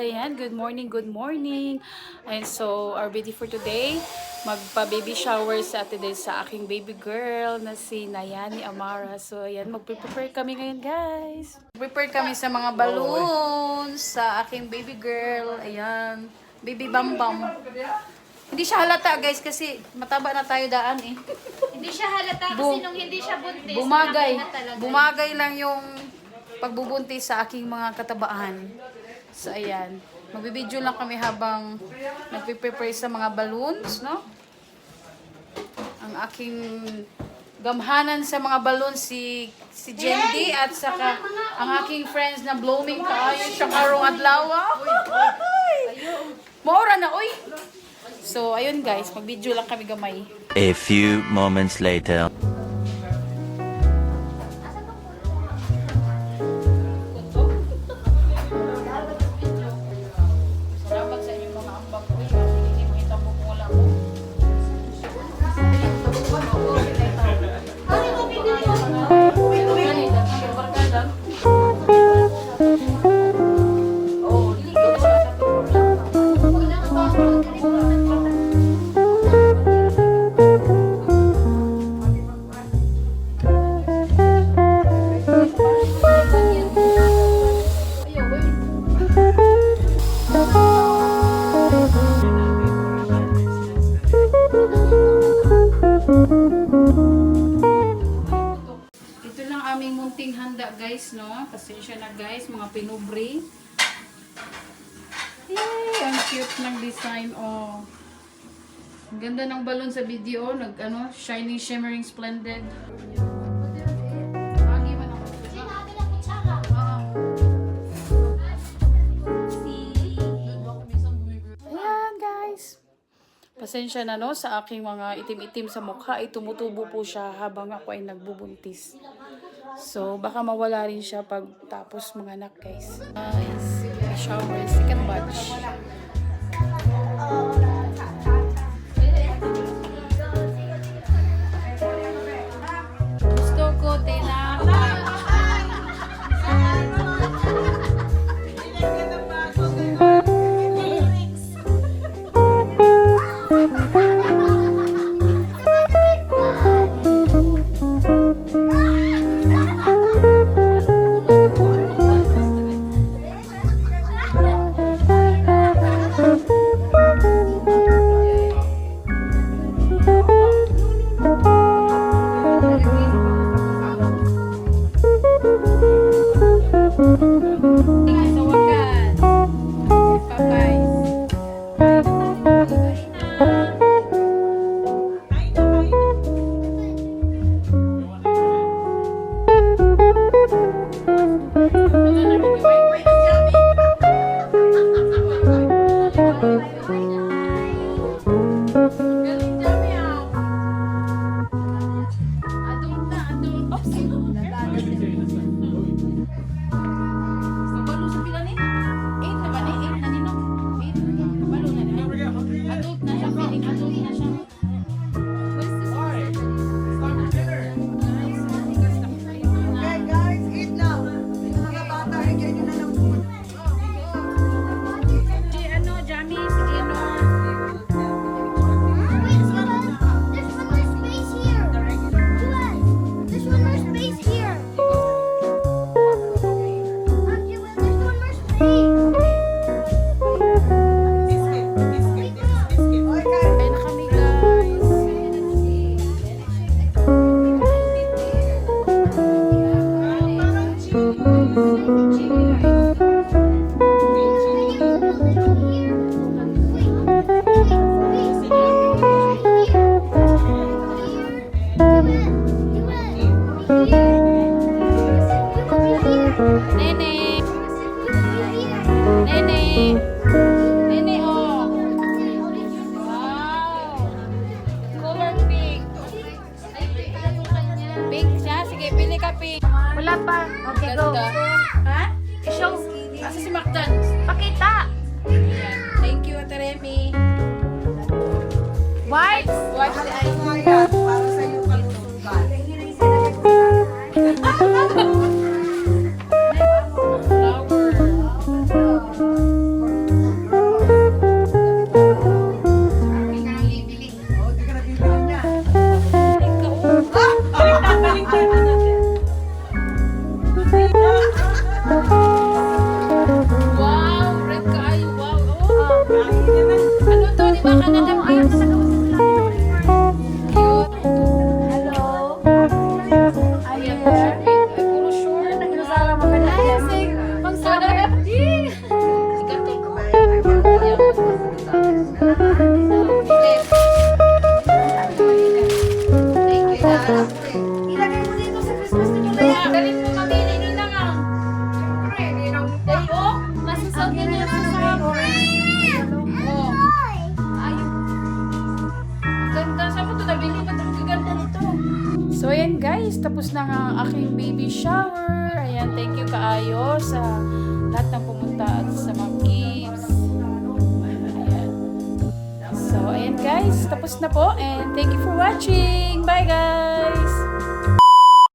Ayan, good morning, good morning. And so, our video for today, magpa-baby shower sa today sa aking baby girl na si Nayani Amara. So, ayan, mag-prepare kami ngayon, guys. Prepare kami sa mga balloons sa aking baby girl. Ayan, baby bambam. Hindi siya halata, guys, kasi mataba na tayo daan eh. Hindi siya halata kasi nung hindi siya buntis. Bumagay. Na talaga. Bumagay lang yung pagbubuntis sa aking mga katabaan. So, ayan. Magbibideo lang kami habang nagpiprepare sa mga balloons, no? Ang aking gamhanan sa mga balloons si Jendy at saka ang aking friends na blooming kaayo siya karong adlaw. Maura na, oy! So, ayun guys, magbideo lang kami gamay. A few moments later. Ito lang aming munting handa guys, no? Pasensya na guys, mga pinubre. Yay! Ang cute ng design, oh. Ang ganda ng balon sa video, shining, shimmering, splendid. Lagi man ako. Ayan guys. Pasensya na no sa aking mga itim-itim sa mukha ay tumutubo po siya habang ako ay nagbubuntis. So baka mawala rin siya pag tapos mga anak guys. Nice. Shower, second batch. Gusto ko tinapay. Wala pa. Okay, go. Ha? I-show. Asa si Macdan? Pakita. Ayan. Thank you, Ate Remy. Wipes. Watch the eye. Para sa iyo kalusugan. Oh, di ka nabibili niya. Wow, red kaayo. Wow. Oh. Ano to? Di ba Canada? Ayaw sa cute. Hello. Ayan. Ay, puro sure. Nasala mo ka na. Pang soda. Sikat to. Ilagay mo dito sa Christmas ni Kulay. Dali mo mamili ni na nga. Dali oh. Masusog na niya sa sabon. Oh. Ayun. Ganda. Saan mo ito nabili? Ba't ang gaganda nito? So, ayan guys. Tapos na nga ang aking baby shower. Ayan, thank you kaayo sa lahat ng pumunta at sa mga gifts. Ayan. So, ayan guys. Tapos na po. And thank you for watching. Bye guys!